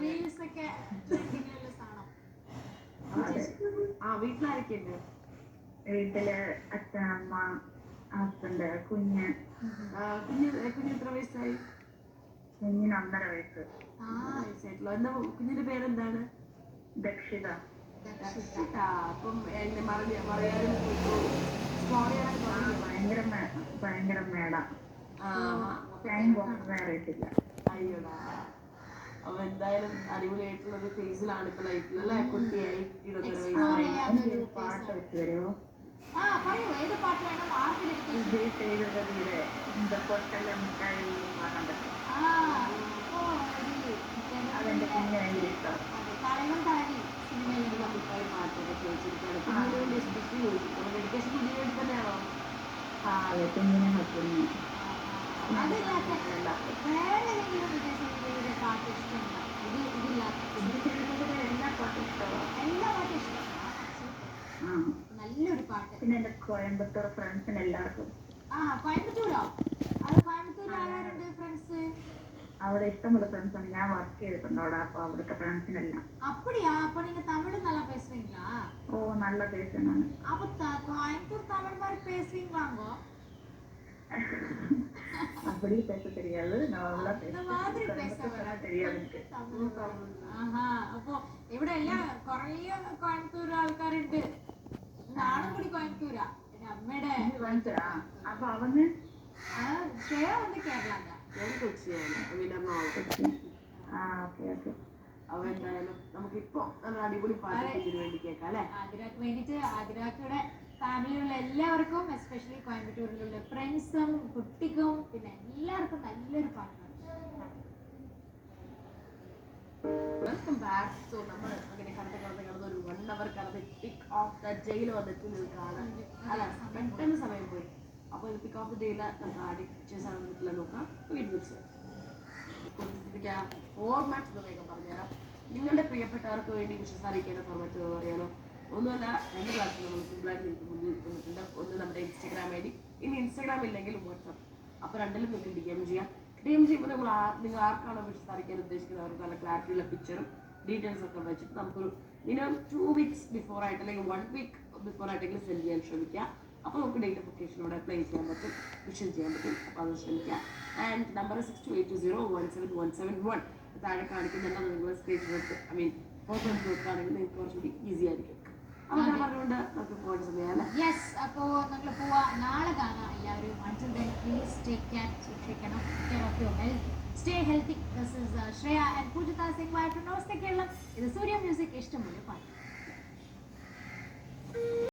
Reels ഒക്കെ ട്രെൻഡിങ്ങിലുള്ള സാധനം. വീട്ടിലാരൊക്കെയുണ്ട്? വീട്ടില് അച്ഛൻ, അമ്മ, ഹസ്ബൻഡ്, കുഞ്ഞ്. കുഞ്ഞ് എത്ര വയസ്സായി? കുഞ്ഞിന് 1.5 വയസ്സ്. വയസ്സായിട്ടുള്ളൂ. എന്താ കുഞ്ഞിന്റെ പേരെന്താണ്? ദക്ഷിത. അപ്പം പറയാനും ഭയങ്കര മേട. ടൈം പോകുന്നത് അറിയത്തില്ല. അയ്യോടാ. അപ്പൊ എന്തായാലും അടിപൊളിയായിട്ടുള്ള ഒരു ഫേസിലാണ് ഇപ്പൊ ലൈഫിലല്ലേ കുട്ടിയായി. പാട്ട് വെച്ച് തരുമോ? ഏത് പാട്ട് വേണം? വിജയ് സേതുപതിയുടെ പൊട്ടലും കഴിവും കാണാൻ പറ്റും. അതെന്റെ കുഞ്ഞ് ഭയങ്കര ഇഷ്ടം. കളയും താഴി സിനിമയിൽ നമുക്കായി പാട്ടൊക്കെ ചോദിച്ചിരിക്കുകയാണ്. കുഞ്ഞിന് വേണ്ടി എസ്പെഷ്യലി ചോദിച്ചിട്ടുണ്ട്. ഡെഡിക്കേഷൻ കുഞ്ഞിന് വേണ്ടി തന്നെയാണോ? അതെ, കുഞ്ഞിനെ ഹസ്ബൻഡിന്. വേറെന്തെങ്കിലും വിജയ് പാട്ട് ഇഷ്ടമുണ്ടോ? എല്ലാ പാട്ടും ഇഷ്ടമാണ്. എല്ലാ പാട്ടും ഇഷ്ടമാണ്. നല്ലൊരു പാട്ട്. പിന്നെ എന്റെ കോയമ്പത്തൂർ ഫ്രണ്ട്സിന് എല്ലാവർക്കും. കോയമ്പത്തൂരോ? അത് കോയമ്പത്തൂർ ആരാരുണ്ട് ഫ്രണ്ട്സ്? അവിടെ ഇഷ്ടമുള്ള ഫ്രണ്ട്സാണ്. ഞാൻ വർക്ക് ചെയ്തിട്ടുണ്ട് അവിടെ. അപ്പൊ അവിടുത്തെ ഫ്രണ്ട്സിനെല്ലാം. அப்படியா? அப்ப நீங்க தமிழ் நல்லா பேசுவீங்களா? ഓ, നല്ല പേഴ്സണാണ്. அப்ப கோயம்புத்தூர் தமிழ் மாதிரி பேசுவீங்களாங்கோ? அப்படி பேச தெரியாது. நார்மலா இந்த மாதிரி பேச தெரியாது എനിക്ക്. അപ്പൊ ഇവിടെ എല്ലാം കൊറേ കോയമ്പത്തൂർ ആൾക്കാരുണ്ട്. നാളും കൂടി കോയമ്പത്തൂരാ. എന്റെ അമ്മയുടെ അപ്പൊ അവന് ശ്രേയ വന്ന് കേരള. ഞാൻ കൊച്ചിയാണ്. അപ്പൊ എന്തായാലും നമുക്കിപ്പോ നല്ല അടിപൊളി പാട്ട് ഇതിനു വേണ്ടി കേൾക്കാം അല്ലെ? ആതിരാക്ക് വേണ്ടിട്ട് ആതിരാക്കയുടെ ഫാമിലിയിലുള്ള എല്ലാവർക്കും, എസ്പെഷ്യലി കോയമ്പത്തൂരിലുള്ള ഫ്രണ്ട്സും കുട്ടിക്കും പിന്നെ എല്ലാവർക്കും നല്ലൊരു പാട്ടാണ്. Welcome back. സോ നമ്മൾ അങ്ങനെ കടന്ന് ഒരു 1 hour കടന്ന് പിക്ക് ഓഫ് ദ ഡേയിൽ വന്നിട്ട് നിൽക്കാണ് അല്ല, പെട്ടെന്ന് സമയം പോയി. അപ്പോൾ പിക്ക് ഓഫ് ദ ഡേയിൽ നമുക്ക് ആടി പിക്ചേഴ്സാണ് വീട്ടിൽ നോക്കാം. വീട്ടിൽ ഫോർമാറ്റ് ഒന്ന് വേഗം പറഞ്ഞുതരാം. നിങ്ങളുടെ പ്രിയപ്പെട്ടവർക്ക് വേണ്ടി വിശ്വസ് അറിയിക്കേണ്ട ഫോർമാറ്റ് എന്ന് പറയാനോ ഒന്നുമല്ല. 2 ക്ലാസ്സിൽ നമ്മൾ സിമ്പിളായിട്ട് നിങ്ങൾക്ക് മുന്നിൽ നിൽക്കുന്നുണ്ട്. ഒന്ന് നമ്മുടെ ഇൻസ്റ്റാഗ്രാം ഐ ഡി, ഇനി ഇൻസ്റ്റാഗ്രാം ഇല്ലെങ്കിൽ വാട്സപ്പ്. അപ്പോൾ രണ്ടിലും നിങ്ങൾക്ക് DM ചെയ്യാം. DM ചെയ്യുമ്പോൾ നിങ്ങൾ ആർക്കാണോ വിശ്വസ് അറിയിക്കാൻ ഉദ്ദേശിക്കുന്നത് അവർക്ക് നല്ല ക്ലാരിറ്റിയുള്ള പിക്ചറും ഡീറ്റെയിൽസ് ഒക്കെ വെച്ചിട്ട് നമുക്കൊരു മിനിമം 2 weeks ബിഫോർ ആയിട്ട് അല്ലെങ്കിൽ 1 week ബിഫോർ ആയിട്ടെങ്കിലും സെൻഡ് ചെയ്യാൻ ശ്രമിക്കുക. അപ്പോൾ നമുക്ക് ഡേറ്റ് ഓഫ് ഒക്കേഷനോടെ അപ്ലൈ ചെയ്യാൻ പറ്റും, വിഷൻ ചെയ്യാൻ പറ്റും. അപ്പോൾ അത് ശ്രമിക്കുക. ആൻഡ് നമ്പർ 6282017171 താഴെ കാണിക്കുന്നുണ്ടെന്ന് നിങ്ങൾ സ്ക്രീൻഷോട്ട് ഫോട്ടോ എടുത്ത് നോക്കുകയാണെങ്കിൽ നിങ്ങൾക്ക് കുറച്ചുകൂടി ഈസി ആയിരിക്കും. അങ്ങനെ പറഞ്ഞുകൊണ്ട് നമുക്ക് പോകാൻ സമയമല്ല. യെസ്, അപ്പോൾ നമ്മൾ പോവാ. നാളെ കാണാം എല്ലാവരും. until then please take care. സൂക്ഷിക്കണം. Care of your health. Stay healthy. This is Shreya and Pujita saying bye from Namaste Kerala. ഇത് സൂര്യ മ്യൂസിക്. ഇഷ്ടംപോലെ പാട്ട്.